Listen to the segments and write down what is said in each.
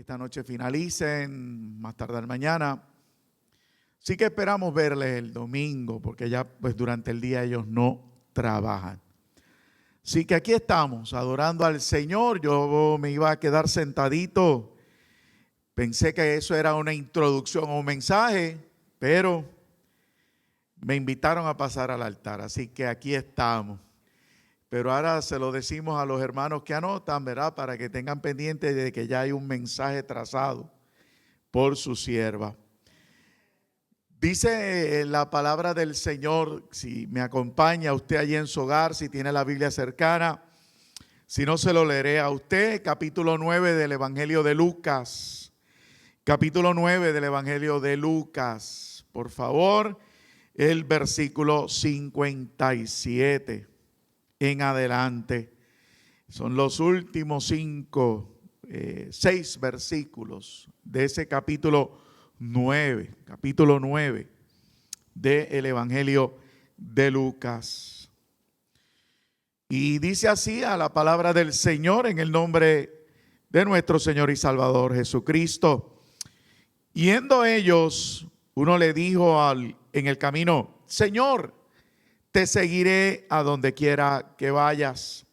esta noche finalicen, más tardar mañana. Sí que esperamos verles el domingo, porque ya pues durante el día ellos no trabajan. Así que aquí estamos, adorando al Señor. Yo me iba a quedar sentadito. Pensé que eso era una introducción o un mensaje, pero me invitaron a pasar al altar. Así que aquí estamos. Pero ahora se lo decimos a los hermanos que anotan, ¿verdad? Para que tengan pendiente de que ya hay un mensaje trazado por su sierva. Dice la palabra del Señor, si me acompaña usted allí en su hogar, si tiene la Biblia cercana, si no se lo leeré a usted, capítulo 9 del Evangelio de Lucas. Capítulo 9 del Evangelio de Lucas. Por favor, el versículo 57 en adelante. Son los últimos 6 versículos de ese capítulo 9 del Evangelio de Lucas. Y dice así a la palabra del Señor en el nombre de nuestro Señor y Salvador Jesucristo. Yendo ellos, uno le dijo en el camino: Señor, te seguiré a donde quiera que vayas.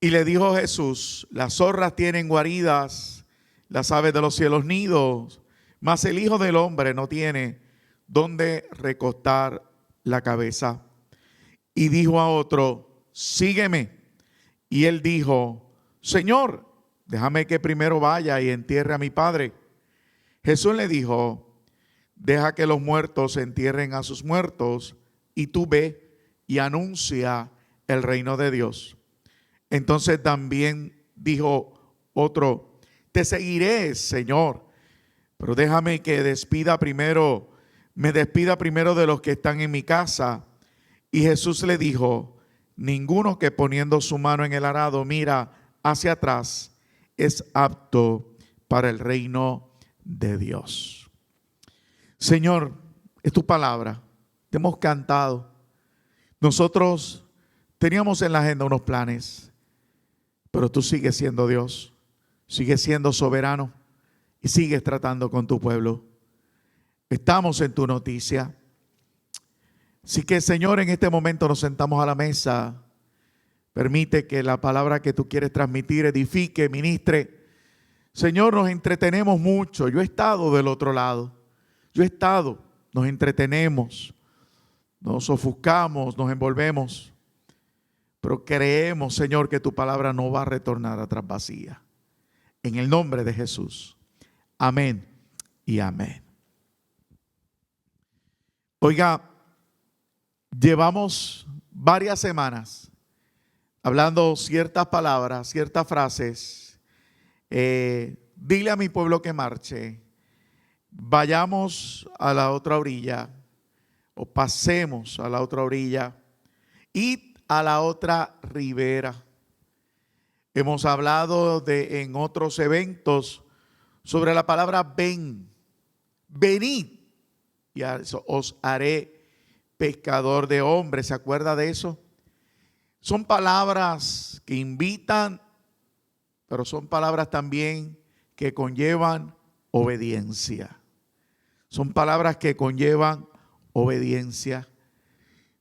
Y le dijo Jesús: las zorras tienen guaridas, las aves de los cielos nidos, mas el Hijo del Hombre no tiene donde recostar la cabeza. Y dijo a otro: sígueme. Y él dijo: Señor, déjame que primero vaya y entierre a mi padre. Jesús le dijo: deja que los muertos entierren a sus muertos, y tú ve y anuncia el reino de Dios. Entonces también dijo otro: te seguiré, Señor, pero déjame que me despida primero de los que están en mi casa. Y Jesús le dijo: ninguno que poniendo su mano en el arado mira hacia atrás es apto para el reino de Dios. Señor, es tu palabra. Te hemos cantado. Nosotros teníamos en la agenda unos planes, pero tú sigues siendo Dios, sigues siendo soberano y sigues tratando con tu pueblo. Estamos en tu noticia. Así que, Señor, en este momento nos sentamos a la mesa. Permite que la palabra que tú quieres transmitir edifique, ministre. Señor, nos entretenemos mucho. Yo he estado del otro lado. Nos entretenemos, nos ofuscamos, nos envolvemos. Pero creemos, Señor, que tu palabra no va a retornar atrás vacía. En el nombre de Jesús. Amén y amén. Oiga, llevamos varias semanas hablando ciertas palabras, ciertas frases. Dile a mi pueblo que marche. Vayamos a la otra orilla o pasemos a la otra orilla y a la otra ribera. Hemos hablado en otros eventos sobre la palabra ven, venid y os haré pescador de hombres. ¿Se acuerda de eso? Son palabras que invitan, pero son palabras también que conllevan obediencia. Son palabras que conllevan obediencia.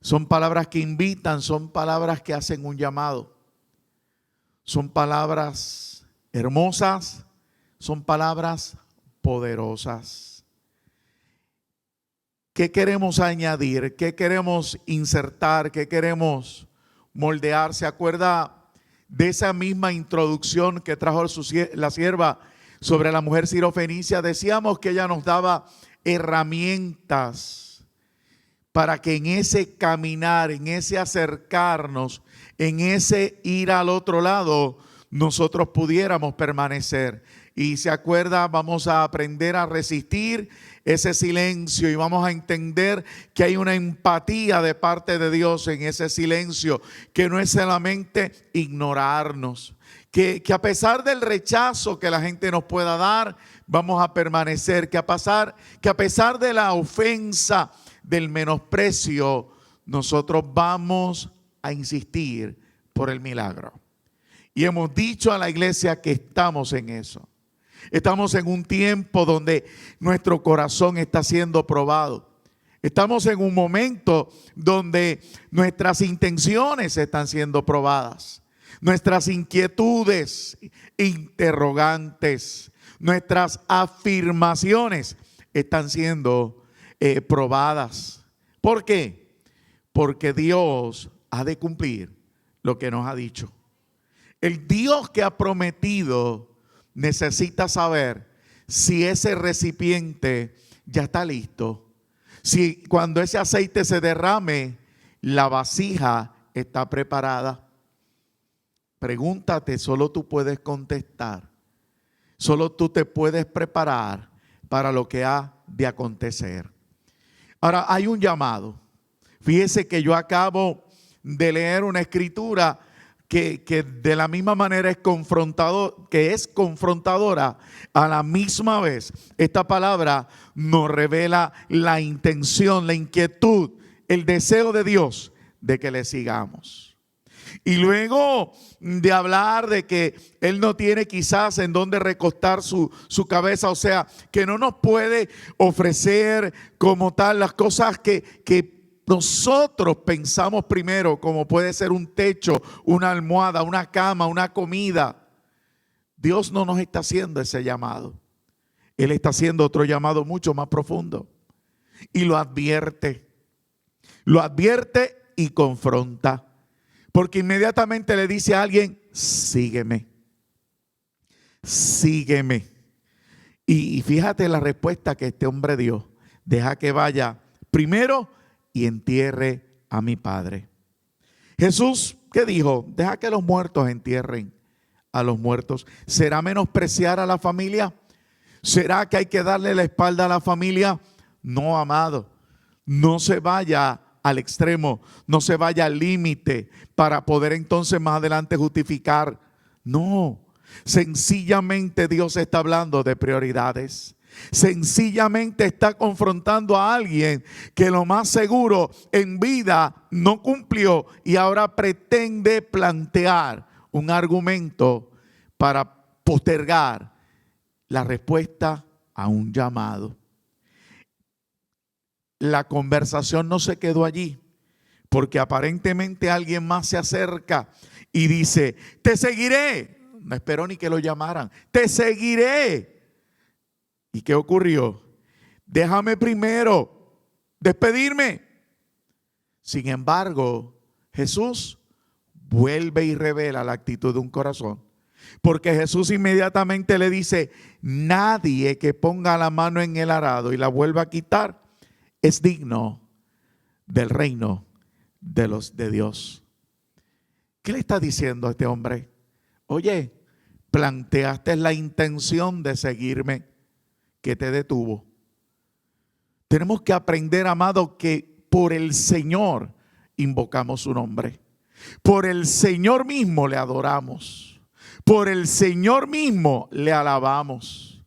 Son palabras que invitan, son palabras que hacen un llamado. Son palabras hermosas, son palabras poderosas. ¿Qué queremos añadir? ¿Qué queremos insertar? ¿Qué queremos moldear? ¿Se acuerda de esa misma introducción que trajo la sierva sobre la mujer sirofenicia? Decíamos que ella nos daba herramientas para que en ese caminar, en ese acercarnos, en ese ir al otro lado, nosotros pudiéramos permanecer. Y se acuerda, vamos a aprender a resistir ese silencio y vamos a entender que hay una empatía de parte de Dios en ese silencio, que no es solamente ignorarnos, que a pesar del rechazo que la gente nos pueda dar, vamos a permanecer, que a pesar de la ofensa, del menosprecio, nosotros vamos a insistir por el milagro. Y hemos dicho a la iglesia que estamos en eso. Estamos en un tiempo donde nuestro corazón está siendo probado. Estamos en un momento donde nuestras intenciones están siendo probadas. Nuestras inquietudes, interrogantes, nuestras afirmaciones están siendo probadas. ¿Por qué? Porque Dios ha de cumplir lo que nos ha dicho. El Dios que ha prometido necesita saber si ese recipiente ya está listo. Si cuando ese aceite se derrame, la vasija está preparada. Pregúntate, solo tú puedes contestar. Solo tú te puedes preparar para lo que ha de acontecer. Ahora, hay un llamado. Fíjese que yo acabo de leer una escritura que de la misma manera es confrontadora. A la misma vez, esta palabra nos revela la intención, la inquietud, el deseo de Dios de que le sigamos. Y luego de hablar de que Él no tiene quizás en dónde recostar su cabeza, o sea, que no nos puede ofrecer como tal las cosas que nosotros pensamos primero, como puede ser un techo, una almohada, una cama, una comida. Dios no nos está haciendo ese llamado. Él está haciendo otro llamado mucho más profundo. Y lo advierte. Lo advierte y confronta. Porque inmediatamente le dice a alguien, sígueme. Sígueme. Y fíjate la respuesta que este hombre dio. Deja que vaya primero y entierre a mi padre. Jesús, ¿qué dijo? Deja que los muertos entierren a los muertos. ¿Será menospreciar a la familia? ¿Será que hay que darle la espalda a la familia? No, amado. No se vaya al extremo, no se vaya al límite para poder entonces más adelante justificar. No, sencillamente Dios está hablando de prioridades. Sencillamente está confrontando a alguien que lo más seguro en vida no cumplió y ahora pretende plantear un argumento para postergar la respuesta a un llamado. La conversación no se quedó allí, porque aparentemente alguien más se acerca y dice, te seguiré. No esperó ni que lo llamaran. Te seguiré. ¿Y qué ocurrió? Déjame primero despedirme. Sin embargo, Jesús vuelve y revela la actitud de un corazón. Porque Jesús inmediatamente le dice, nadie que ponga la mano en el arado y la vuelva a quitar es digno del reino de Dios. ¿Qué le está diciendo a este hombre? Oye, planteaste la intención de seguirme, que te detuvo. Tenemos que aprender, amado, que por el Señor invocamos su nombre. Por el Señor mismo le adoramos. Por el Señor mismo le alabamos.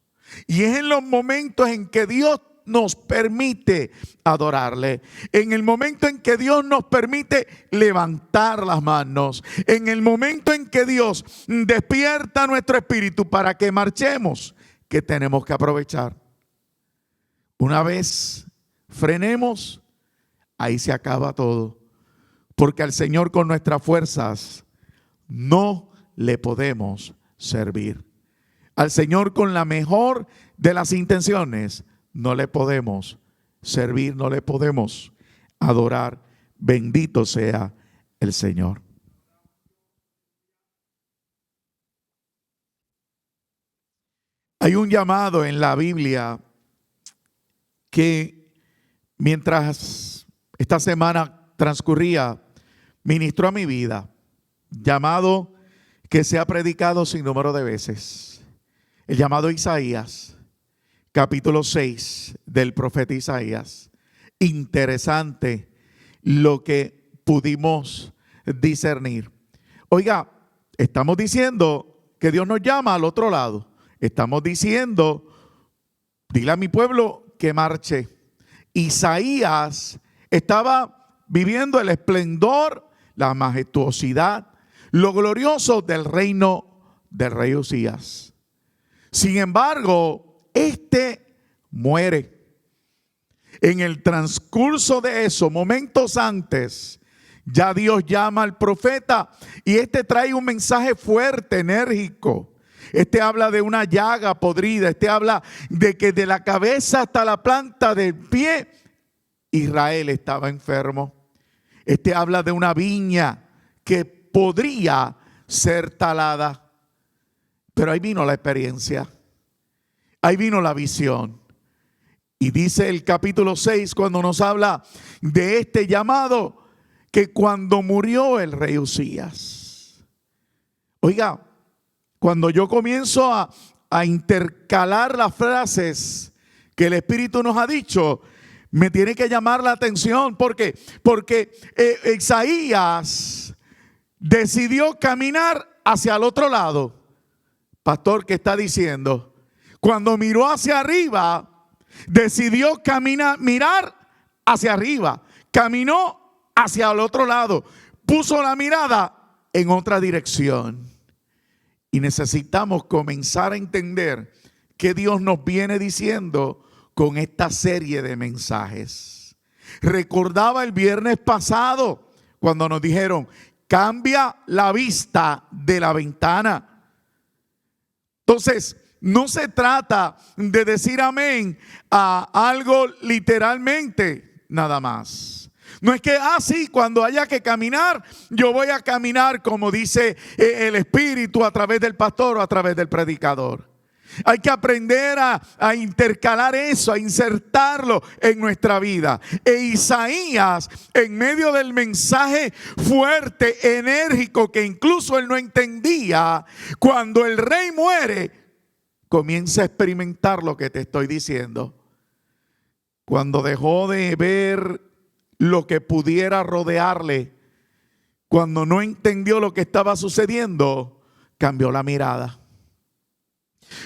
Y es en los momentos en que Dios nos permite adorarle, en el momento en que Dios nos permite levantar las manos, en el momento en que Dios despierta nuestro espíritu para que marchemos, que tenemos que aprovechar. Una vez frenemos, ahí se acaba todo, porque al Señor con nuestras fuerzas no le podemos servir. Al Señor con la mejor de las intenciones no le podemos servir, no le podemos adorar. Bendito sea el Señor. Hay un llamado en la Biblia que mientras esta semana transcurría, ministró a mi vida. Llamado que se ha predicado sin número de veces. El llamado Isaías. Capítulo 6 del profeta Isaías. Interesante lo que pudimos discernir. Oiga, estamos diciendo que Dios nos llama al otro lado. Estamos diciendo, dile a mi pueblo que marche. Isaías estaba viviendo el esplendor, la majestuosidad, lo glorioso del reino del rey Usías. Sin embargo, este muere. En el transcurso de eso, momentos antes, ya Dios llama al profeta y este trae un mensaje fuerte, enérgico. Este habla de una llaga podrida. Este habla de que de la cabeza hasta la planta del pie, Israel estaba enfermo. Este habla de una viña que podría ser talada. Pero ahí vino la experiencia. Ahí vino la visión. Y dice el capítulo 6, cuando nos habla de este llamado, que cuando murió el rey Usías. Oiga, cuando yo comienzo a intercalar las frases que el Espíritu nos ha dicho, me tiene que llamar la atención. ¿Por qué? Porque Isaías decidió caminar hacia el otro lado. Pastor, ¿qué está diciendo? Cuando miró hacia arriba, decidió mirar hacia arriba. Caminó hacia el otro lado. Puso la mirada en otra dirección. Y necesitamos comenzar a entender que Dios nos viene diciendo con esta serie de mensajes. Recordaba el viernes pasado cuando nos dijeron: cambia la vista de la ventana. Entonces, no se trata de decir amén a algo literalmente nada más. No es que, sí, cuando haya que caminar, yo voy a caminar como dice el Espíritu a través del pastor o a través del predicador. Hay que aprender a intercalar eso, a insertarlo en nuestra vida. E Isaías, en medio del mensaje fuerte, enérgico, que incluso él no entendía, cuando el rey muere, comienza a experimentar lo que te estoy diciendo. Cuando dejó de ver lo que pudiera rodearle, cuando no entendió lo que estaba sucediendo, cambió la mirada.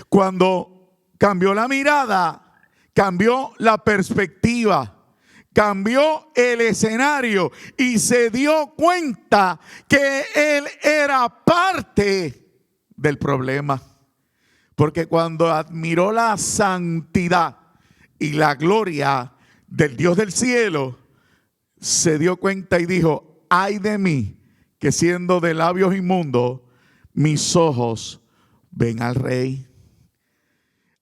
Cuando cambió la mirada, cambió la perspectiva, cambió el escenario y se dio cuenta que él era parte del problema. Porque cuando admiró la santidad y la gloria del Dios del cielo, se dio cuenta y dijo: ay de mí, que siendo de labios inmundos, mis ojos ven al Rey.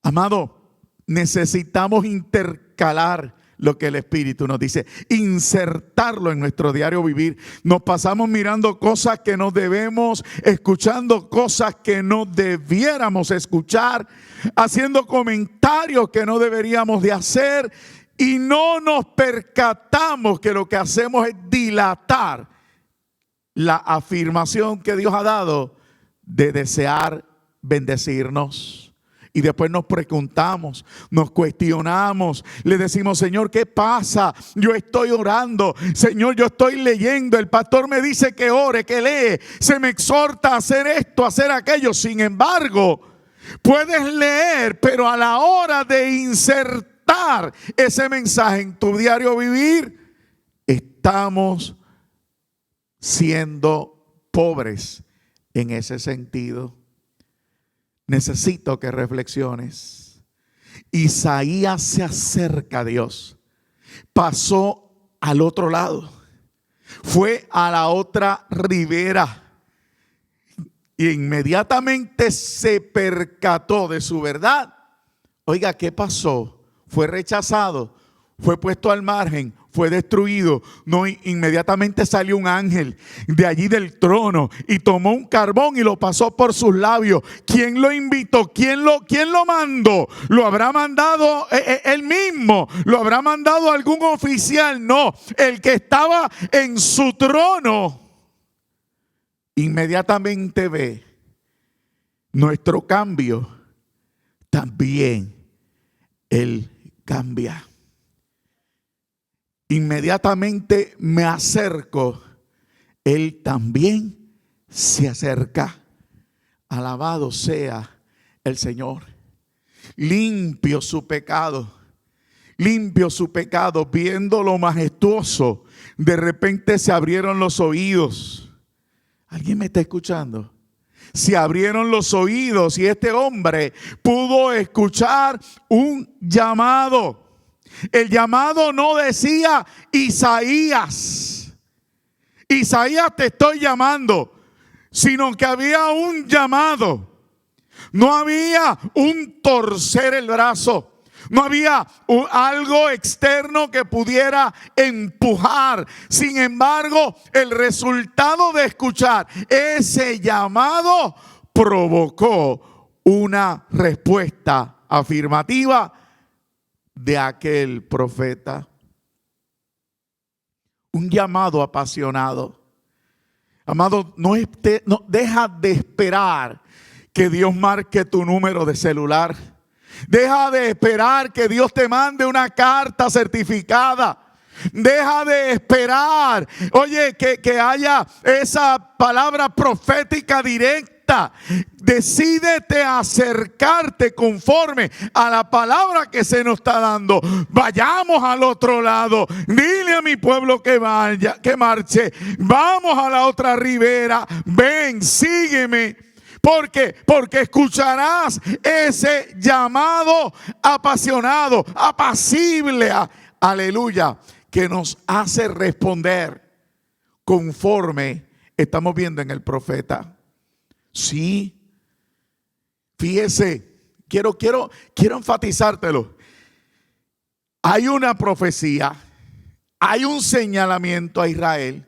Amado, necesitamos intercalar lo que el Espíritu nos dice, insertarlo en nuestro diario vivir. Nos pasamos mirando cosas que no debemos, escuchando cosas que no debiéramos escuchar, haciendo comentarios que no deberíamos de hacer, y no nos percatamos que lo que hacemos es dilatar la afirmación que Dios ha dado de desear bendecirnos. Y después nos preguntamos, nos cuestionamos, le decimos: Señor, ¿qué pasa? Yo estoy orando, Señor, yo estoy leyendo, el pastor me dice que ore, que lee, se me exhorta a hacer esto, a hacer aquello. Sin embargo, puedes leer, pero a la hora de insertar ese mensaje en tu diario vivir, estamos siendo pobres en ese sentido. Necesito que reflexiones. Isaías se acerca a Dios. Pasó al otro lado. Fue a la otra ribera. Y inmediatamente se percató de su verdad. Oiga, ¿qué pasó? Fue rechazado. Fue puesto al margen, fue destruido. No, inmediatamente salió un ángel de allí del trono y tomó un carbón y lo pasó por sus labios. ¿Quién lo invitó? ¿Quién lo mandó? ¿Lo habrá mandado él mismo? ¿Lo habrá mandado algún oficial? No, el que estaba en su trono inmediatamente ve nuestro cambio. También él cambia. Inmediatamente me acerco, él también se acerca. Alabado sea el Señor. Limpio su pecado, viendo lo majestuoso. De repente se abrieron los oídos. ¿Alguien me está escuchando? Se abrieron los oídos y este hombre pudo escuchar un llamado. El llamado no decía Isaías, Isaías te estoy llamando, sino que había un llamado. No había un torcer el brazo. No había algo externo que pudiera empujar. Sin embargo, el resultado de escuchar ese llamado provocó una respuesta afirmativa de aquel profeta. Un llamado apasionado. Amado, no deja de esperar que Dios marque tu número de celular. Deja de esperar que Dios te mande una carta certificada. Deja de esperar, oye, que haya esa palabra profética directa. Decídete a acercarte conforme a la palabra que se nos está dando. Vayamos al otro lado. Dile a mi pueblo que vaya, que marche. Vamos a la otra ribera. Ven, sígueme. Porque escucharás ese llamado apasionado, apacible, aleluya, que nos hace responder conforme estamos viendo en el profeta. Sí, fíjese, quiero enfatizártelo. Hay una profecía, hay un señalamiento a Israel,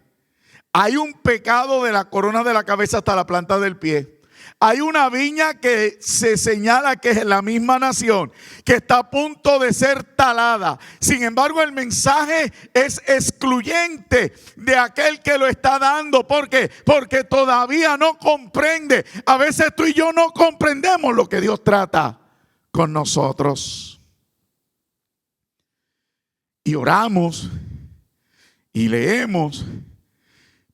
hay un pecado de la corona de la cabeza hasta la planta del pie. Hay una viña que se señala que es la misma nación, que está a punto de ser talada. Sin embargo, el mensaje es excluyente de aquel que lo está dando. ¿Por qué? Porque todavía no comprende. A veces tú y yo no comprendemos lo que Dios trata con nosotros. Y oramos y leemos,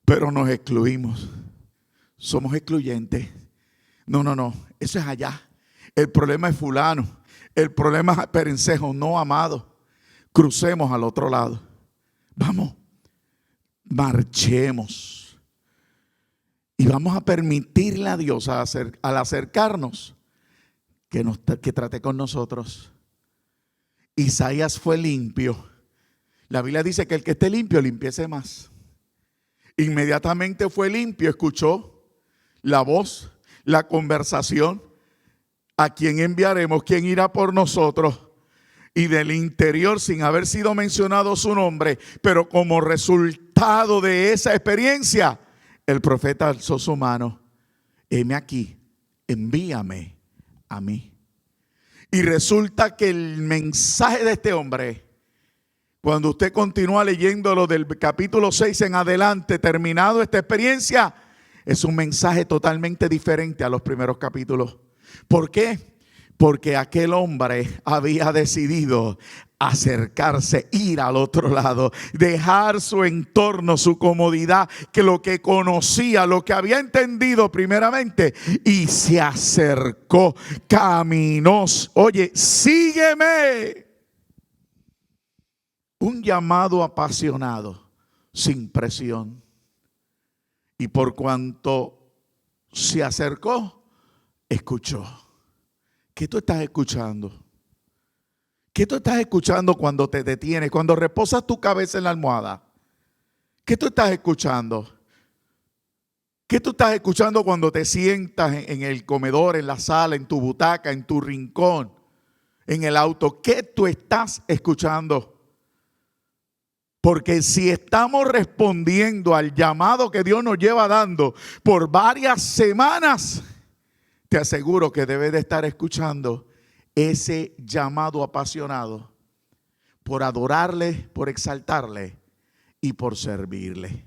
pero nos excluimos. Somos excluyentes. No, eso es allá. El problema es fulano. El problema es perencejo. No, amado. Crucemos al otro lado. Vamos. Marchemos. Y vamos a permitirle a Dios al acercarnos que trate con nosotros. Isaías fue limpio. La Biblia dice que el que esté limpio, limpiese más. Inmediatamente fue limpio. Escuchó la voz, la conversación, a quién enviaremos, quién irá por nosotros, y del interior, sin haber sido mencionado su nombre, pero como resultado de esa experiencia, el profeta alzó su mano. Heme aquí, envíame a mí. Y resulta que el mensaje de este hombre, cuando usted continúa leyéndolo del capítulo 6 en adelante, terminado esta experiencia, es un mensaje totalmente diferente a los primeros capítulos. ¿Por qué? Porque aquel hombre había decidido acercarse, ir al otro lado, dejar su entorno, su comodidad, que lo que conocía, lo que había entendido primeramente, y se acercó, caminó. Oye, sígueme. Un llamado apasionado, sin presión. Y por cuanto se acercó, escuchó. ¿Qué tú estás escuchando? ¿Qué tú estás escuchando cuando te detienes, cuando reposas tu cabeza en la almohada? ¿Qué tú estás escuchando? ¿Qué tú estás escuchando cuando te sientas en el comedor, en la sala, en tu butaca, en tu rincón, en el auto? ¿Qué tú estás escuchando? Porque si estamos respondiendo al llamado que Dios nos lleva dando por varias semanas, te aseguro que debes de estar escuchando ese llamado apasionado por adorarle, por exaltarle y por servirle.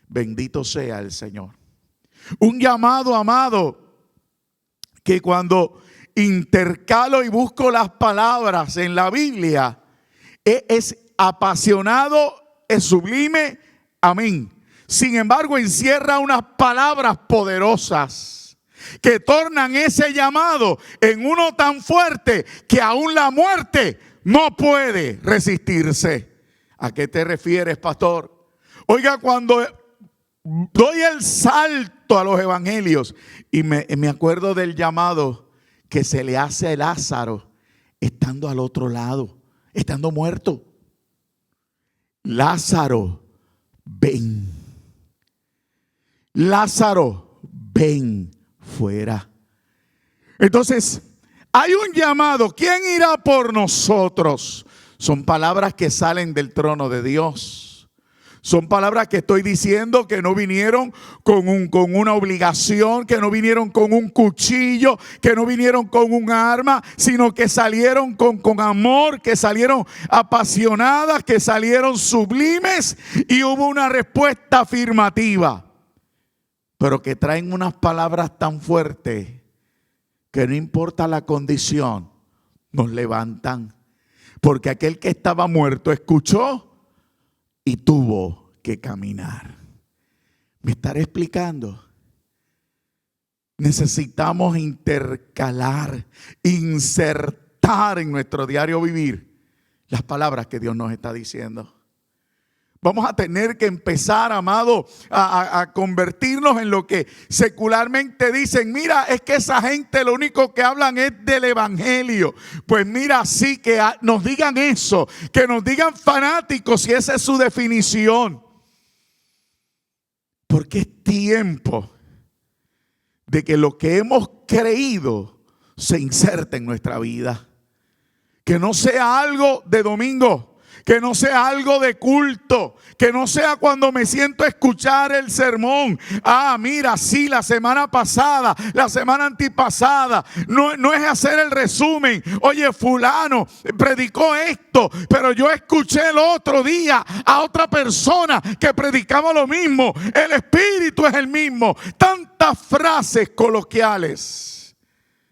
Bendito sea el Señor. Un llamado, amado, que cuando intercalo y busco las palabras en la Biblia, es apasionado, es sublime, amén. Sin embargo, encierra unas palabras poderosas que tornan ese llamado en uno tan fuerte que aún la muerte no puede resistirse. ¿A qué te refieres, pastor? Oiga, cuando doy el salto a los evangelios y me acuerdo del llamado que se le hace a Lázaro estando al otro lado, estando muerto. Lázaro, ven. Lázaro, ven fuera. Entonces, hay un llamado. ¿Quién irá por nosotros? Son palabras que salen del trono de Dios. Son palabras que estoy diciendo que no vinieron con una obligación, que no vinieron con un cuchillo, que no vinieron con un arma, sino que salieron con amor, que salieron apasionadas, que salieron sublimes y hubo una respuesta afirmativa. Pero que traen unas palabras tan fuertes que no importa la condición, nos levantan. Porque aquel que estaba muerto escuchó y tuvo que caminar. ¿Me estaré explicando? Necesitamos intercalar, insertar en nuestro diario vivir las palabras que Dios nos está diciendo. Vamos a tener que empezar, amado, a convertirnos en lo que secularmente dicen. Mira, es que esa gente lo único que hablan es del evangelio. Pues mira, sí, que nos digan eso, que nos digan fanáticos si esa es su definición. Porque es tiempo de que lo que hemos creído se inserte en nuestra vida. Que no sea algo de domingo. Que no sea algo de culto, que no sea cuando me siento a escuchar el sermón. Ah, mira, sí, la semana pasada, la semana antipasada. No es hacer el resumen. Oye, fulano predicó esto, pero yo escuché el otro día a otra persona que predicaba lo mismo. El espíritu es el mismo. Tantas frases coloquiales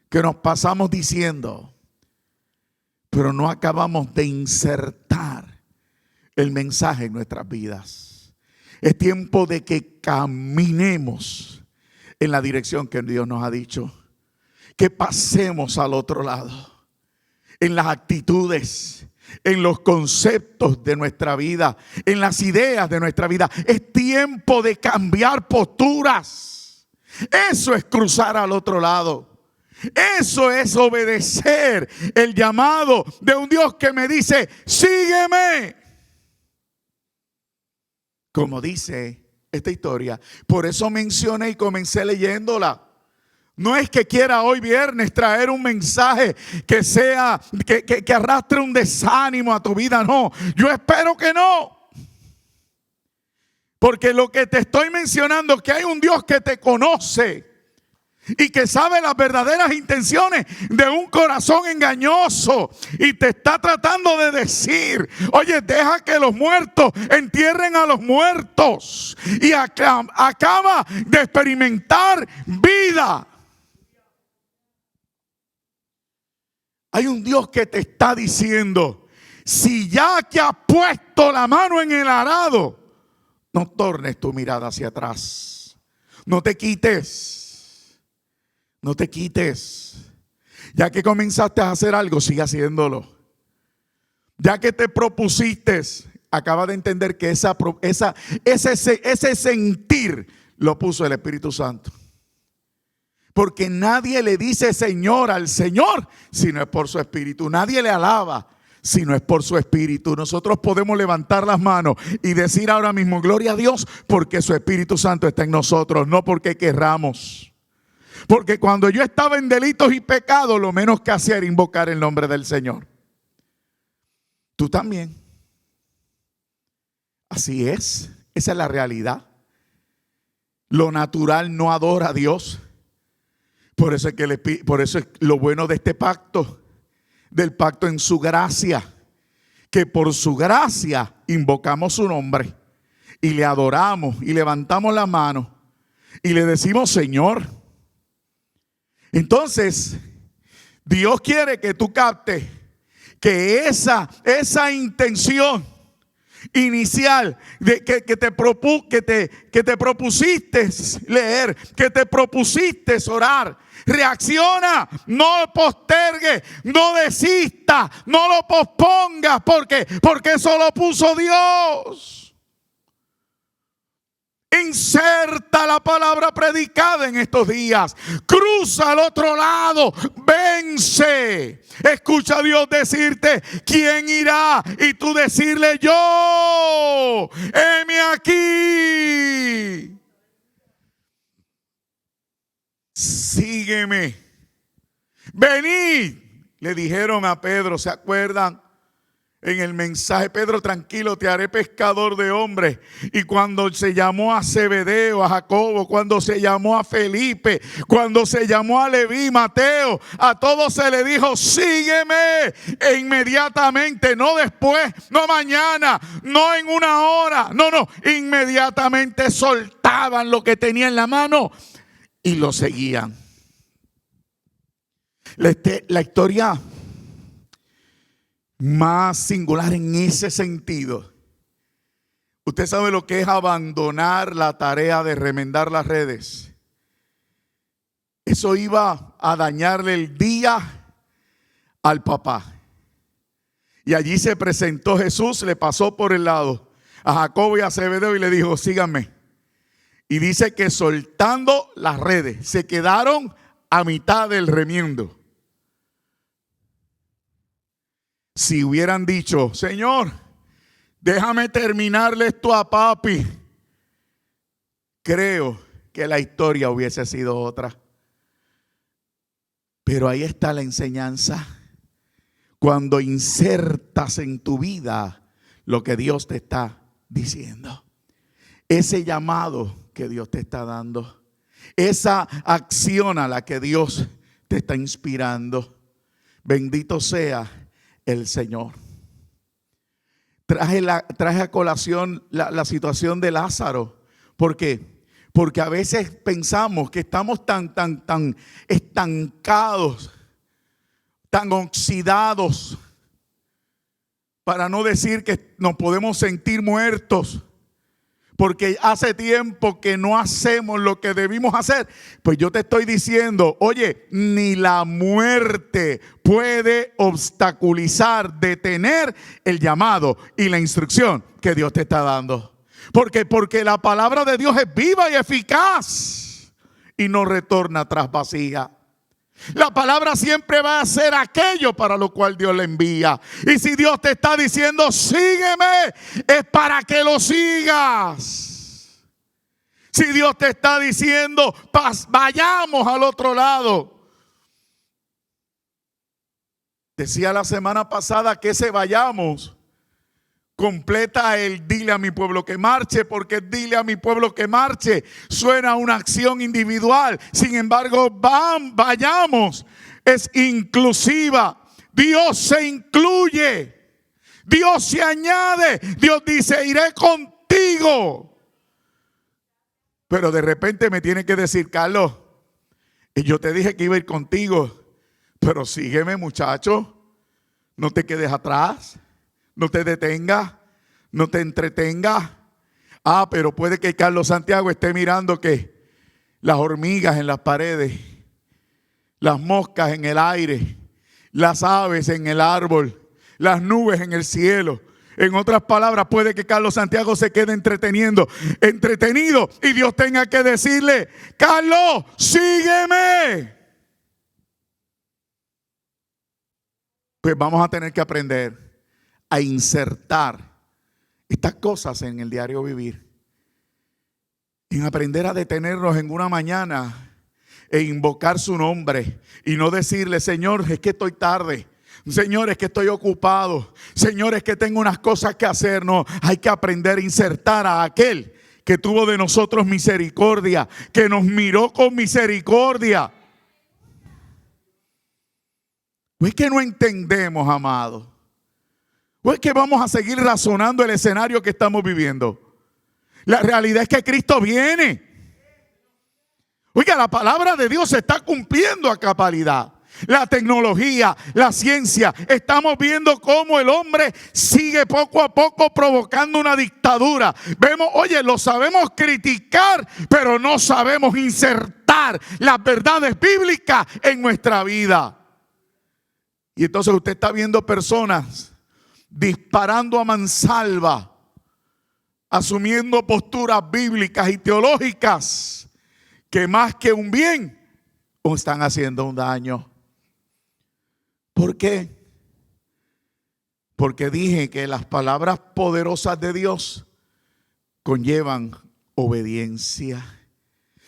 que nos pasamos diciendo, pero no acabamos de insertar el mensaje en nuestras vidas. Es tiempo de que caminemos en la dirección que Dios nos ha dicho. Que pasemos al otro lado. En las actitudes, en los conceptos de nuestra vida, en las ideas de nuestra vida. Es tiempo de cambiar posturas. Eso es cruzar al otro lado. Eso es obedecer el llamado de un Dios que me dice, sígueme. Como dice esta historia, por eso mencioné y comencé leyéndola. No es que quiera hoy viernes traer un mensaje que sea, que arrastre un desánimo a tu vida. No, yo espero que no. Porque lo que te estoy mencionando es que hay un Dios que te conoce y que sabe las verdaderas intenciones de un corazón engañoso y te está tratando de decir, oye, deja que los muertos entierren a los muertos y acaba de experimentar vida. Hay un Dios que te está diciendo, si ya que has puesto la mano en el arado, no tornes tu mirada hacia atrás, no te quites. No te quites. Ya que comenzaste a hacer algo, sigue haciéndolo. Ya que te propusiste, acaba de entender que ese sentir lo puso el Espíritu Santo. Porque nadie le dice Señor al Señor si no es por su Espíritu. Nadie le alaba si no es por su Espíritu. Nosotros podemos levantar las manos y decir ahora mismo gloria a Dios porque su Espíritu Santo está en nosotros, no porque querramos. Porque cuando yo estaba en delitos y pecados, lo menos que hacía era invocar el nombre del Señor. Tú también. Así es. Esa es la realidad. Lo natural no adora a Dios. Por eso es lo bueno de este pacto. Del pacto en su gracia. Que por su gracia invocamos su nombre. Y le adoramos y levantamos la mano. Y le decimos Señor. Entonces, Dios quiere que tú captes que esa intención inicial de que te propusiste leer, que te propusiste orar, reacciona, no postergue, no desista, no lo pospongas, porque eso lo puso Dios. Inserta la palabra predicada en estos días. Cruza al otro lado. Vence. Escucha a Dios decirte: ¿quién irá? Y tú decirle: yo. Heme aquí. Sígueme. Venid. Le dijeron a Pedro, ¿se acuerdan? En el mensaje: Pedro, tranquilo, te haré pescador de hombres. Y cuando se llamó a Zebedeo, a Jacobo, cuando se llamó a Felipe, cuando se llamó a Leví, Mateo, a todos se le dijo: sígueme. E inmediatamente, no después, no mañana, no en una hora, no, inmediatamente soltaban lo que tenían en la mano y lo seguían. La historia más singular en ese sentido, usted sabe lo que es abandonar la tarea de remendar las redes. Eso iba a dañarle el día al papá. Y allí se presentó Jesús, le pasó por el lado a Jacobo y a Zebedeo y le dijo: síganme. Y dice que soltando las redes se quedaron a mitad del remiendo. Si hubieran dicho: Señor, déjame terminarle esto a papi, creo que la historia hubiese sido otra. Pero ahí está la enseñanza. Cuando insertas en tu vida lo que Dios te está diciendo, ese llamado que Dios te está dando, esa acción a la que Dios te está inspirando, bendito sea el Señor. Traje a colación la situación de Lázaro. ¿Por qué? Porque a veces pensamos que estamos tan estancados, tan oxidados, para no decir que nos podemos sentir muertos, porque hace tiempo que no hacemos lo que debimos hacer. Pues yo te estoy diciendo: oye, ni la muerte puede obstaculizar, detener el llamado y la instrucción que Dios te está dando. Porque la palabra de Dios es viva y eficaz y no retorna atrás vacía. La palabra siempre va a hacer aquello para lo cual Dios le envía. Y si Dios te está diciendo: sígueme, es para que lo sigas. Si Dios te está diciendo: vayamos al otro lado. Decía la semana pasada que ese vayamos completa el dile a mi pueblo que marche, porque dile a mi pueblo que marche suena a una acción individual. Sin embargo, vayamos es inclusiva. Dios se incluye, Dios se añade. Dios dice: iré contigo. Pero de repente me tiene que decir: Carlos, y yo te dije que iba a ir contigo, pero sígueme, muchacho. No te quedes atrás. No te detengas, no te entretengas. Pero puede que Carlos Santiago esté mirando que las hormigas en las paredes, las moscas en el aire, las aves en el árbol, las nubes en el cielo. En otras palabras, puede que Carlos Santiago se quede entretenido y Dios tenga que decirle: Carlos, sígueme. Pues vamos a tener que aprender a insertar estas cosas en el diario vivir, en aprender a detenernos en una mañana e invocar su nombre y no decirle: Señor, es que estoy tarde, Señor, es que estoy ocupado, Señor, es que tengo unas cosas que hacer. No, hay que aprender a insertar a aquel que tuvo de nosotros misericordia, que nos miró con misericordia. ¿O es que no entendemos, amados? ¿O es que vamos a seguir razonando el escenario que estamos viviendo? La realidad es que Cristo viene. Oiga, la palabra de Dios se está cumpliendo a cabalidad. La tecnología, la ciencia, estamos viendo cómo el hombre sigue poco a poco provocando una dictadura. Vemos, oye, lo sabemos criticar, pero no sabemos insertar las verdades bíblicas en nuestra vida. Y entonces usted está viendo personas disparando a mansalva asumiendo posturas bíblicas y teológicas que más que un bien, o están haciendo un daño. ¿Por qué? Porque dije que las palabras poderosas de Dios conllevan obediencia.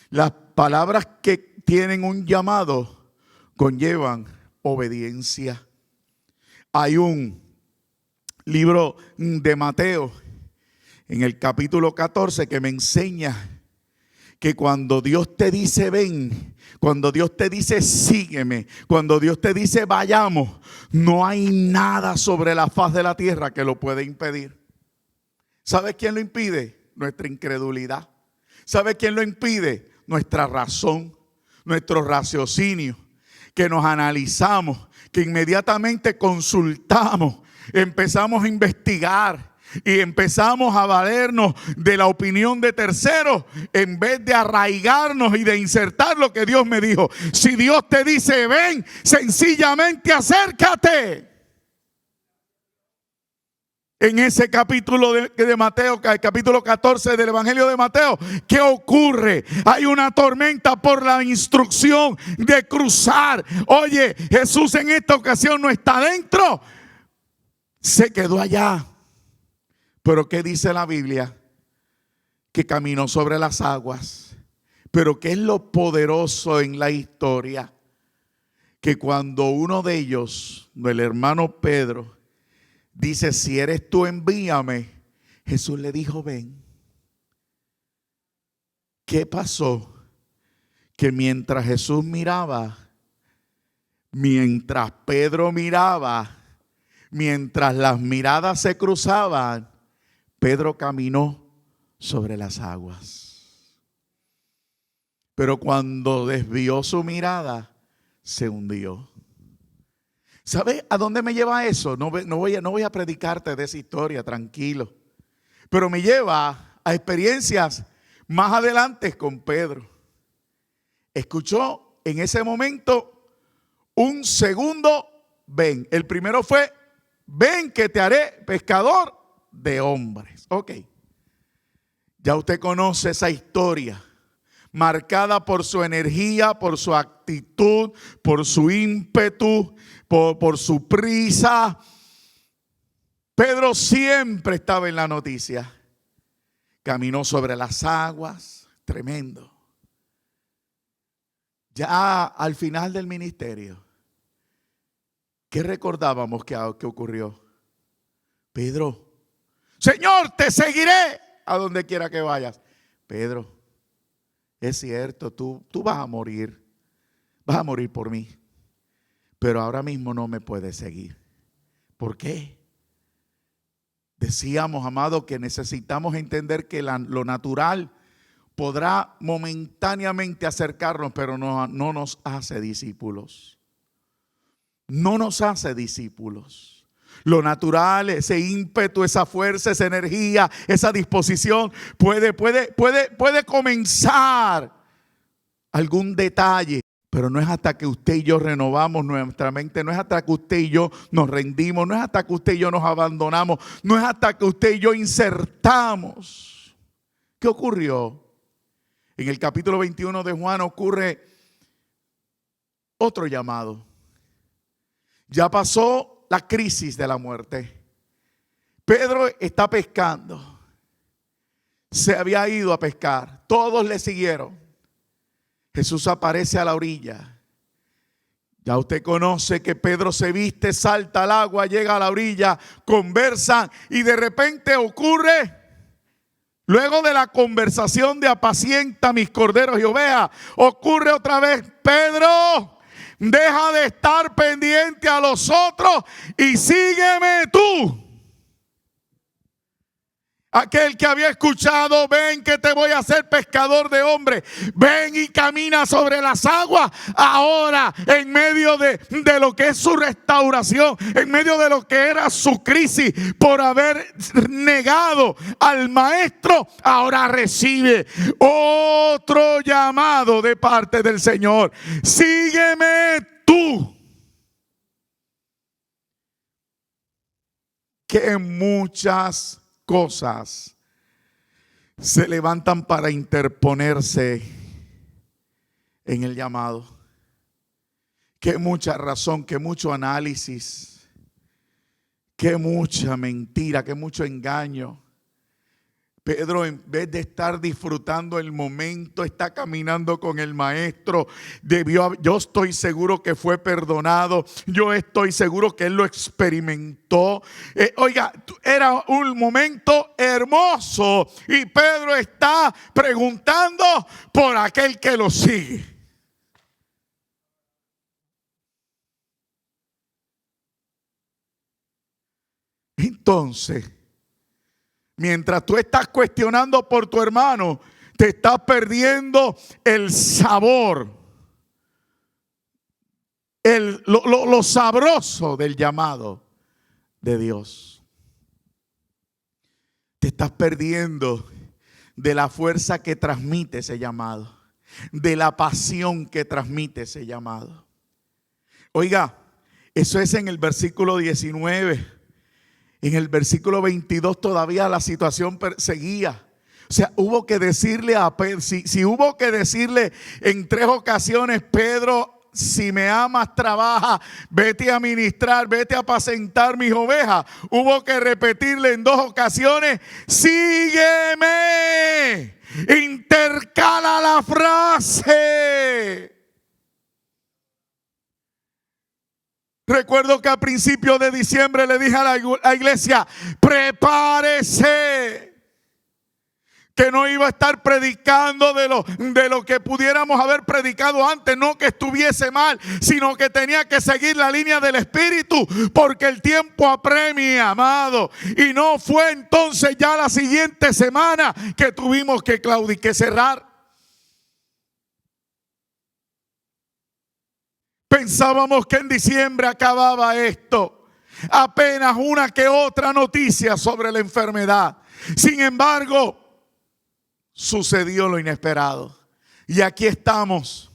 Las palabras que tienen un llamado conllevan obediencia. Hay un libro de Mateo en el capítulo 14 que me enseña que cuando Dios te dice ven, cuando Dios te dice sígueme, cuando Dios te dice vayamos, no hay nada sobre la faz de la tierra que lo pueda impedir. ¿Sabes quién lo impide? Nuestra incredulidad. ¿Sabes quién lo impide? Nuestra razón, nuestro raciocinio, que nos analizamos, que inmediatamente consultamos, empezamos a investigar y empezamos a valernos de la opinión de terceros en vez de arraigarnos y de insertar lo que Dios me dijo. Si Dios te dice ven, sencillamente acércate. En ese capítulo de Mateo, el capítulo 14 del Evangelio de Mateo, ¿qué ocurre? Hay una tormenta por la instrucción de cruzar. Oye, Jesús en esta ocasión no está dentro, se quedó allá. Pero ¿qué dice la Biblia? Que caminó sobre las aguas. Pero ¿qué es lo poderoso en la historia? Que cuando uno de ellos, el hermano Pedro, dice, si eres tú, envíame, Jesús le dijo, ven. ¿Qué pasó? Que mientras Jesús miraba, mientras Pedro miraba, mientras las miradas se cruzaban, Pedro caminó sobre las aguas. Pero cuando desvió su mirada, se hundió. ¿Sabes a dónde me lleva eso? No voy a predicarte de esa historia, tranquilo. Pero me lleva a experiencias más adelante con Pedro. Escuchó en ese momento un segundo ven. El primero fue, ven que te haré pescador de hombres. Ok. Ya usted conoce esa historia, marcada por su energía, por su actitud, por su ímpetu, por su prisa. Pedro siempre estaba en la noticia. Caminó sobre las aguas, tremendo. Ya al final del ministerio, ¿qué recordábamos que ocurrió? Pedro, Señor, te seguiré a donde quiera que vayas. Pedro, es cierto, tú vas a morir por mí, pero ahora mismo no me puedes seguir. ¿Por qué? Decíamos, amado, que necesitamos entender que lo natural podrá momentáneamente acercarnos, pero no nos hace discípulos. No nos hace discípulos. Lo natural, ese ímpetu, esa fuerza, esa energía, esa disposición puede comenzar algún detalle, pero no es hasta que usted y yo renovamos nuestra mente, no es hasta que usted y yo nos rendimos, no es hasta que usted y yo nos abandonamos, no es hasta que usted y yo insertamos. ¿Qué ocurrió? En el capítulo 21 de Juan ocurre otro llamado. Ya pasó la crisis de la muerte. Pedro está pescando. Se había ido a pescar. Todos le siguieron. Jesús aparece a la orilla. Ya usted conoce que Pedro se viste, salta al agua, llega a la orilla, conversan y de repente ocurre, luego de la conversación de apacienta mis corderos y ovejas, ocurre otra vez, Pedro, deja de estar pendiente a los otros y sígueme tú. Aquel que había escuchado, ven que te voy a hacer pescador de hombres, ven y camina sobre las aguas. Ahora, en medio de lo que es su restauración, en medio de lo que era su crisis por haber negado al maestro, ahora recibe otro llamado de parte del Señor. Sígueme tú. Que muchas cosas se levantan para interponerse en el llamado. Qué mucha razón, qué mucho análisis, qué mucha mentira, qué mucho engaño. Pedro, en vez de estar disfrutando el momento, está caminando con el maestro. Yo estoy seguro que fue perdonado. Yo estoy seguro que él lo experimentó. Oiga, era un momento hermoso. Y Pedro está preguntando por aquel que lo sigue. Entonces, mientras tú estás cuestionando por tu hermano, te estás perdiendo el sabor, lo sabroso del llamado de Dios. Te estás perdiendo de la fuerza que transmite ese llamado, de la pasión que transmite ese llamado. Oiga, eso es en el versículo 19. En el versículo 22 todavía la situación seguía. O sea, hubo que decirle a Pedro, si hubo que decirle en 3 ocasiones, Pedro, si me amas, trabaja, vete a ministrar, vete a apacentar mis ovejas. Hubo que repetirle en 2 ocasiones, sígueme. Intercala la frase. Recuerdo que a principios de diciembre le dije a la iglesia, prepárese. Que no iba a estar predicando de lo que pudiéramos haber predicado antes. No que estuviese mal, sino que tenía que seguir la línea del Espíritu. Porque el tiempo apremia, amado. Y no fue entonces ya la siguiente semana que tuvimos que cerrar. Pensábamos que en diciembre acababa esto. Apenas una que otra noticia sobre la enfermedad. Sin embargo, sucedió lo inesperado. Y aquí estamos.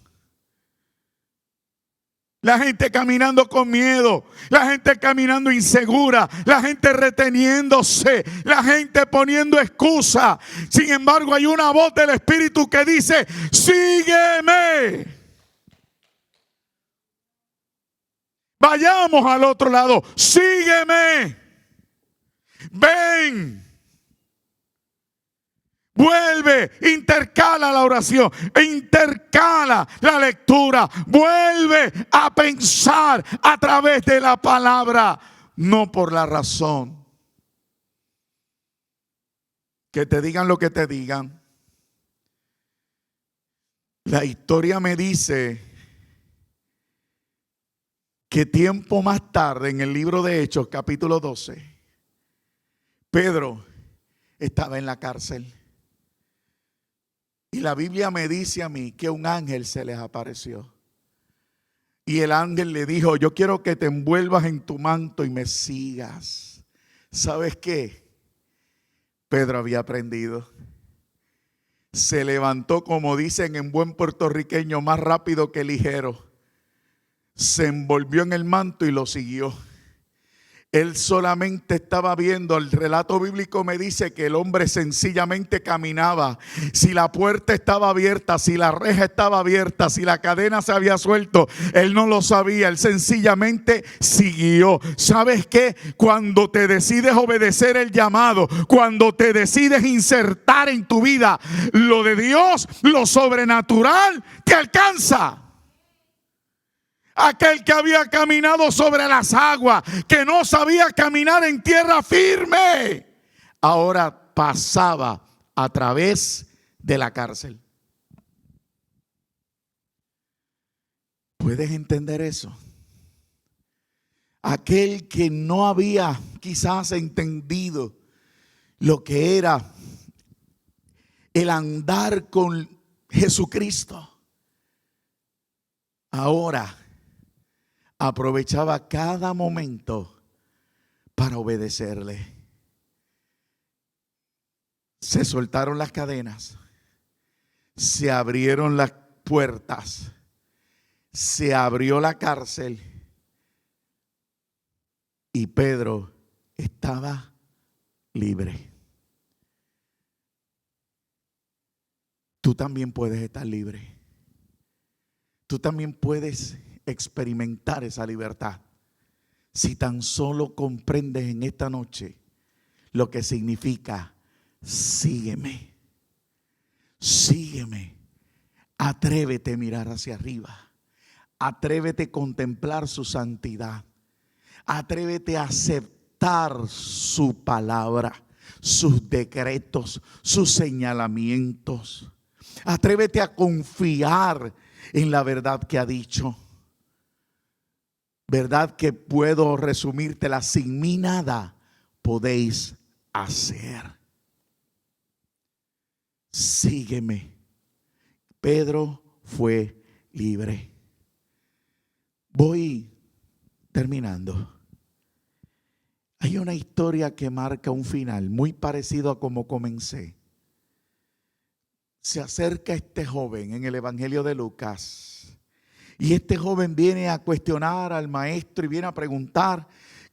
La gente caminando con miedo, la gente caminando insegura, la gente reteniéndose, la gente poniendo excusa. Sin embargo, hay una voz del Espíritu que dice, sígueme. Vayamos al otro lado. Sígueme. Ven. Vuelve. Intercala la oración. Intercala la lectura. Vuelve a pensar a través de la palabra. No por la razón. Que te digan lo que te digan. La historia me dice que tiempo más tarde, en el libro de Hechos, capítulo 12, Pedro estaba en la cárcel. Y la Biblia me dice a mí que un ángel se les apareció. Y el ángel le dijo, yo quiero que te envuelvas en tu manto y me sigas. ¿Sabes qué? Pedro había aprendido. Se levantó, como dicen en buen puertorriqueño, más rápido que ligero. Se envolvió en el manto y lo siguió. Él solamente estaba viendo. El relato bíblico me dice que el hombre sencillamente caminaba. Si la puerta estaba abierta, si la reja estaba abierta, si la cadena se había suelto, él no lo sabía. Él sencillamente siguió. ¿Sabes qué? Cuando te decides obedecer el llamado, cuando te decides insertar en tu vida lo de Dios, lo sobrenatural te alcanza. Aquel que había caminado sobre las aguas, que no sabía caminar en tierra firme, ahora pasaba a través de la cárcel. ¿Puedes entender eso? Aquel que no había quizás entendido lo que era el andar con Jesucristo, ahora aprovechaba cada momento para obedecerle. Se soltaron las cadenas, se abrieron las puertas, se abrió la cárcel y Pedro estaba libre. tú también puedes estar libre. Tú también puedes experimentar esa libertad si tan solo comprendes en esta noche lo que significa sígueme. Sígueme. Atrévete a mirar hacia arriba. Atrévete a contemplar su santidad. Atrévete a aceptar su palabra, sus decretos, sus señalamientos. Atrévete a confiar en la verdad que ha dicho. Verdad que puedo resumírtela: sin mí nada podéis hacer. Sígueme. Pedro fue libre. Voy terminando. Hay una historia que marca un final muy parecido a como comencé. Se acerca este joven en el Evangelio de Lucas. Y este joven viene a cuestionar al maestro y viene a preguntar: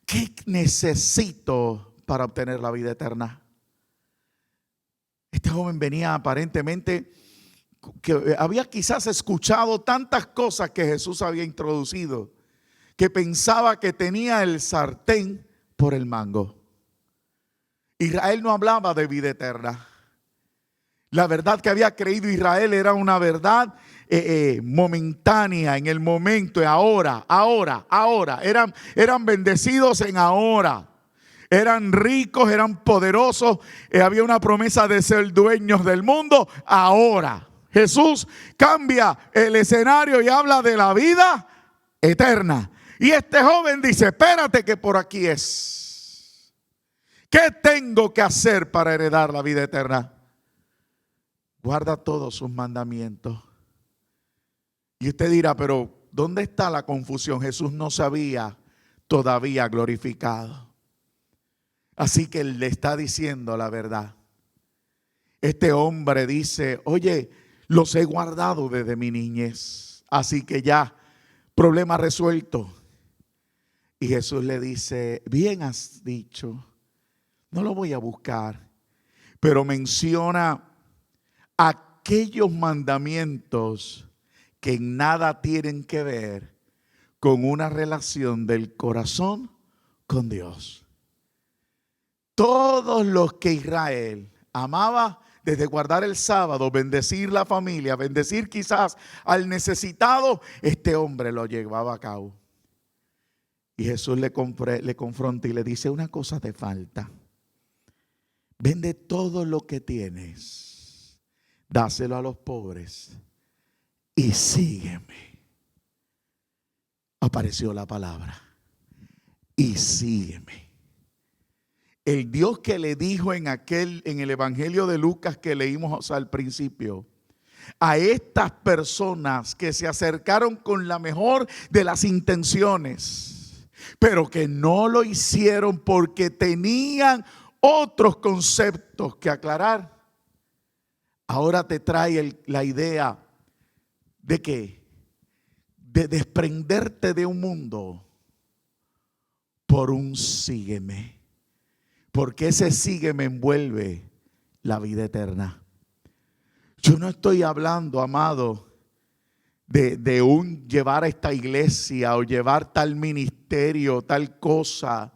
¿qué necesito para obtener la vida eterna? Este joven venía aparentemente que había quizás escuchado tantas cosas que Jesús había introducido, que pensaba que tenía el sartén por el mango. Israel no hablaba de vida eterna. La verdad que había creído Israel era una verdad momentánea, en el momento, ahora. Eran bendecidos en ahora. Eran ricos, eran poderosos. Había una promesa de ser dueños del mundo ahora. Jesús cambia el escenario y habla de la vida eterna. Y este joven dice: espérate, que por aquí es. ¿Qué tengo que hacer para heredar la vida eterna? Guarda todos sus mandamientos. Y usted dirá: pero ¿dónde está la confusión? Jesús no se había todavía glorificado. Así que él le está diciendo la verdad. Este hombre dice: oye, los he guardado desde mi niñez. Así que ya, problema resuelto. Y Jesús le dice: bien has dicho, no lo voy a buscar. Pero menciona aquellos mandamientos que en nada tienen que ver con una relación del corazón con Dios. Todos los que Israel amaba, desde guardar el sábado, bendecir la familia, bendecir quizás al necesitado, este hombre lo llevaba a cabo. Y Jesús le confronta y le dice: una cosa te falta. Vende todo lo que tienes, dáselo a los pobres y sígueme. Apareció la palabra: y sígueme. El Dios que le dijo en el Evangelio de Lucas que leímos al principio, a estas personas que se acercaron con la mejor de las intenciones, pero que no lo hicieron porque tenían otros conceptos que aclarar, ahora te trae la idea de que de desprenderte de un mundo por un sígueme, porque ese sígueme envuelve la vida eterna. Yo no estoy hablando, amado, de un llevar a esta iglesia o llevar tal ministerio, tal cosa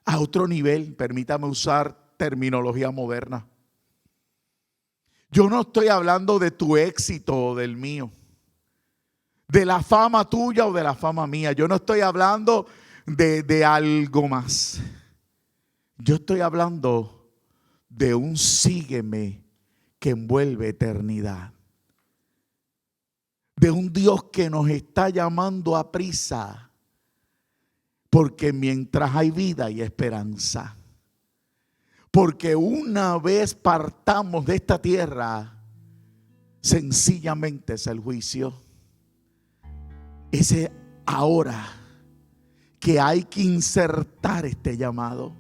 a otro nivel. Permítame usar terminología moderna. Yo no estoy hablando de tu éxito o del mío, de la fama tuya o de la fama mía. Yo no estoy hablando de algo más. Yo estoy hablando de un sígueme que envuelve eternidad. De un Dios que nos está llamando a prisa, porque mientras hay vida hay esperanza. Porque una vez partamos de esta tierra, sencillamente es el juicio. Ese ahora que hay que insertar este llamado,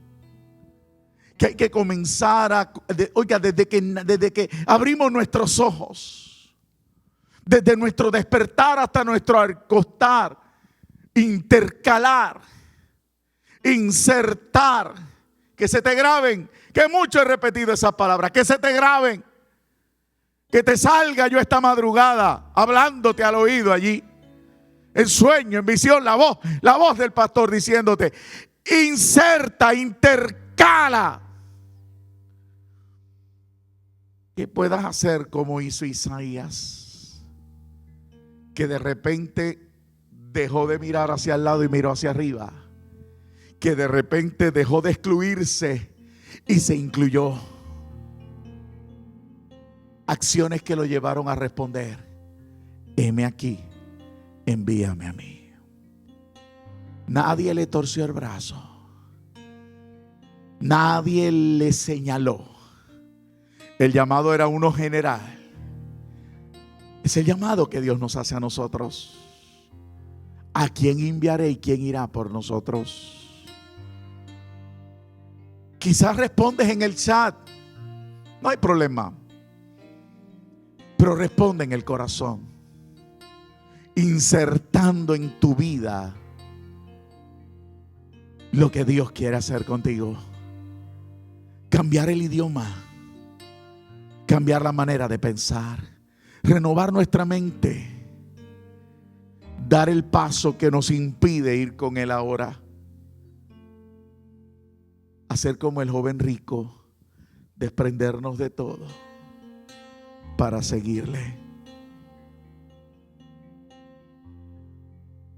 que hay que comenzar desde que abrimos nuestros ojos, desde nuestro despertar hasta nuestro acostar, intercalar, insertar, que se te graben, que mucho he repetido esas palabras, que se te graben. Que te salga yo esta madrugada hablándote al oído allí, en sueño, en visión, la voz del pastor diciéndote: inserta, intercala. Que puedas hacer como hizo Isaías, que de repente dejó de mirar hacia el lado y miró hacia arriba. Que de repente dejó de excluirse y se incluyó. Acciones que lo llevaron a responder: heme aquí, envíame a mí. Nadie le torció el brazo. Nadie le señaló. El llamado era uno general. Es el llamado que Dios nos hace a nosotros. ¿A quién enviaré y quién irá por nosotros? Quizás respondes en el chat, no hay problema, pero responde en el corazón, insertando en tu vida lo que Dios quiere hacer contigo. Cambiar el idioma, cambiar la manera de pensar, renovar nuestra mente, dar el paso que nos impide ir con Él ahora. Hacer como el joven rico, desprendernos de todo para seguirle.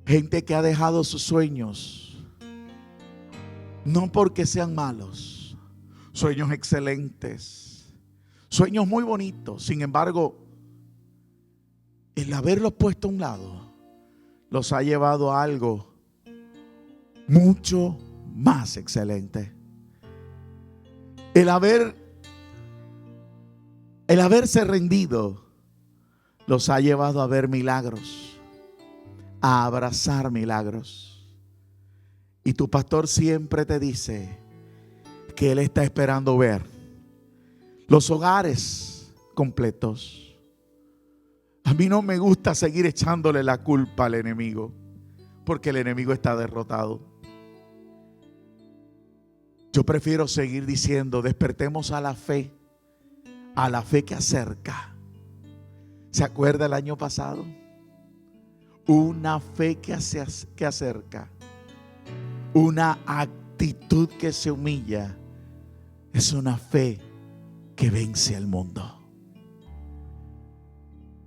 Gente que ha dejado sus sueños, no porque sean malos, sueños excelentes, sueños muy bonitos. Sin embargo, el haberlos puesto a un lado los ha llevado a algo mucho más excelente. El haberse rendido los ha llevado a ver milagros, a abrazar milagros. Y tu pastor siempre te dice que él está esperando ver los hogares completos. A mí no me gusta seguir echándole la culpa al enemigo, porque el enemigo está derrotado. Yo prefiero seguir diciendo: despertemos a la fe que acerca. ¿Se acuerda el año pasado? Una fe que acerca, una actitud que se humilla, es una fe que vence al mundo.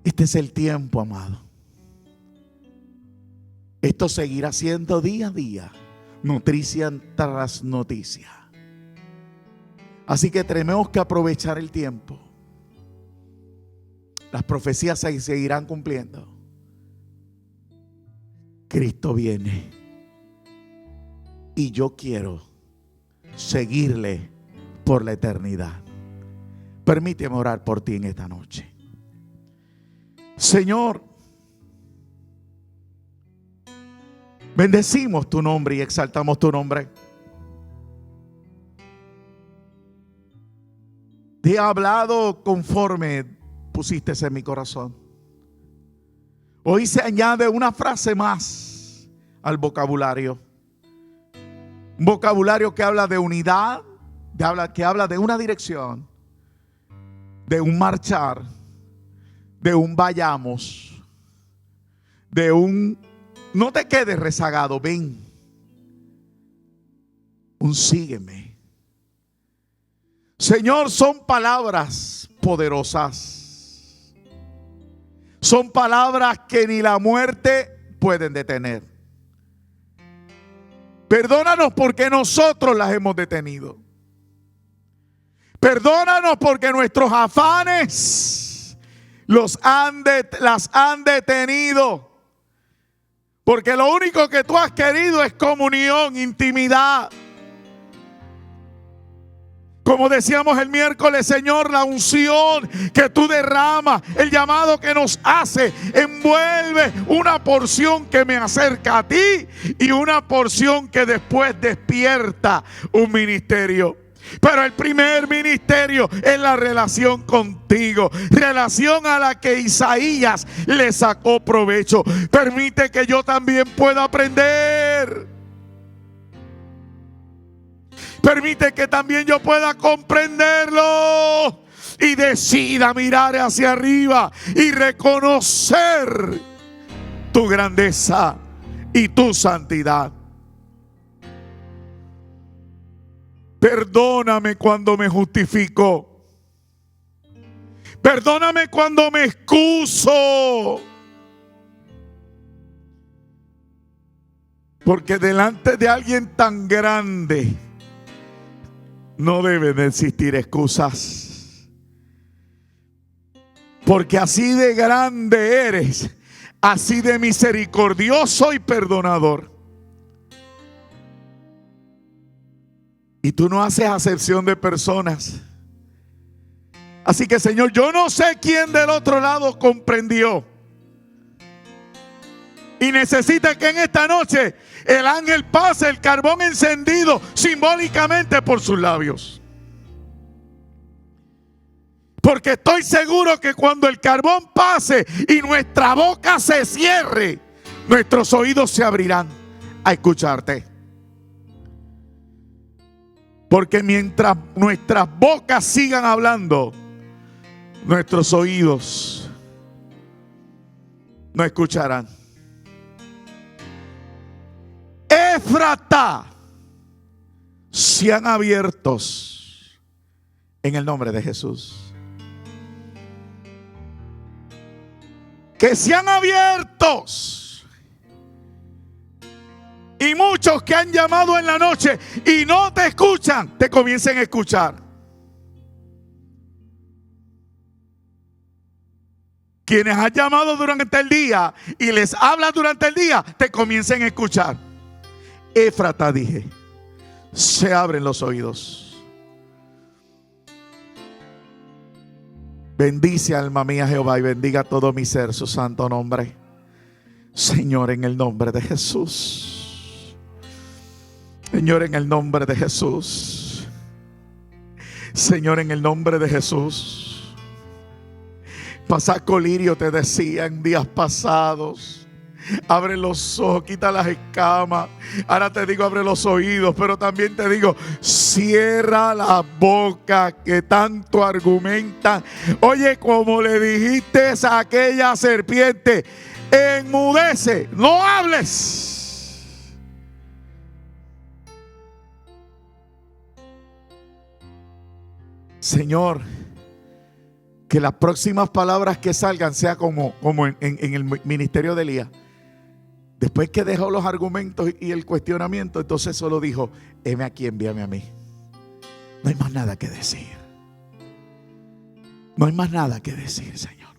Este es el tiempo, amado. Esto seguirá siendo día a día, noticia tras noticia. Así que tenemos que aprovechar el tiempo. Las profecías se seguirán cumpliendo. Cristo viene y yo quiero seguirle por la eternidad. Permíteme orar por ti en esta noche. Señor, bendecimos tu nombre y exaltamos tu nombre. Te he hablado conforme pusiste en mi corazón. Hoy se añade una frase más al vocabulario. Un vocabulario que habla de unidad, que habla de una dirección, de un marchar, de un vayamos, de un no te quedes rezagado, ven, un sígueme. Señor, son palabras poderosas. Son palabras que ni la muerte pueden detener. Perdónanos porque nosotros las hemos detenido. Perdónanos porque nuestros afanes las han detenido. Porque lo único que tú has querido es comunión, intimidad. Como decíamos el miércoles, Señor, la unción que tú derramas, el llamado que nos hace, envuelve una porción que me acerca a ti y una porción que después despierta un ministerio. Pero el primer ministerio es la relación contigo, relación a la que Isaías le sacó provecho. Permite que yo también pueda aprender. Permite que también yo pueda comprenderlo y decida mirar hacia arriba y reconocer tu grandeza y tu santidad. Perdóname cuando me justifico. Perdóname cuando me excuso. Porque delante de alguien tan grande no deben de existir excusas. Porque así de grande eres, así de misericordioso y perdonador. Y tú no haces acepción de personas. Así que, Señor, yo no sé quién del otro lado comprendió y necesita que en esta noche el ángel pase el carbón encendido simbólicamente por sus labios. Porque estoy seguro que cuando el carbón pase y nuestra boca se cierre, nuestros oídos se abrirán a escucharte. Porque mientras nuestras bocas sigan hablando, nuestros oídos no escucharán. Éfrata, sean abiertos en el nombre de Jesús. Que sean abiertos. Y muchos que han llamado en la noche y no te escuchan, te comiencen a escuchar. Quienes han llamado durante el día y les hablas durante el día, te comiencen a escuchar. Éfrata, dije, se abren los oídos. Bendice, alma mía, Jehová, y bendiga todo mi ser su santo nombre. Señor, en el nombre de Jesús. Señor, en el nombre de Jesús. Señor, en el nombre de Jesús. Pasaco Lirio te decía en días pasados: abre los ojos, quita las escamas. Ahora te digo, abre los oídos, pero también te digo, cierra la boca que tanto argumentan. Oye, como le dijiste a aquella serpiente, enmudece, no hables. Señor, que las próximas palabras que salgan sea como en el ministerio de Elías. Después que dejó los argumentos y el cuestionamiento, entonces solo dijo: heme aquí, envíame a mí. No hay más nada que decir. No hay más nada que decir, Señor.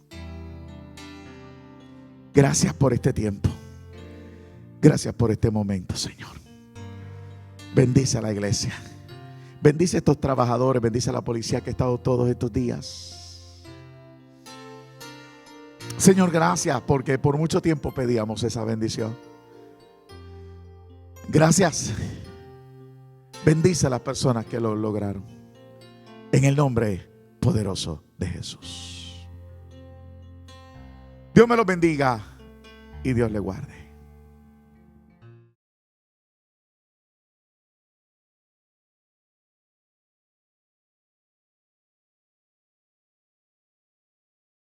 Gracias por este tiempo. Gracias por este momento, Señor. Bendice a la iglesia. Bendice a estos trabajadores. Bendice a la policía que ha estado todos estos días. Señor, gracias porque por mucho tiempo pedíamos esa bendición. Gracias. Bendice a las personas que lo lograron. En el nombre poderoso de Jesús. Dios me los bendiga y Dios le guarde.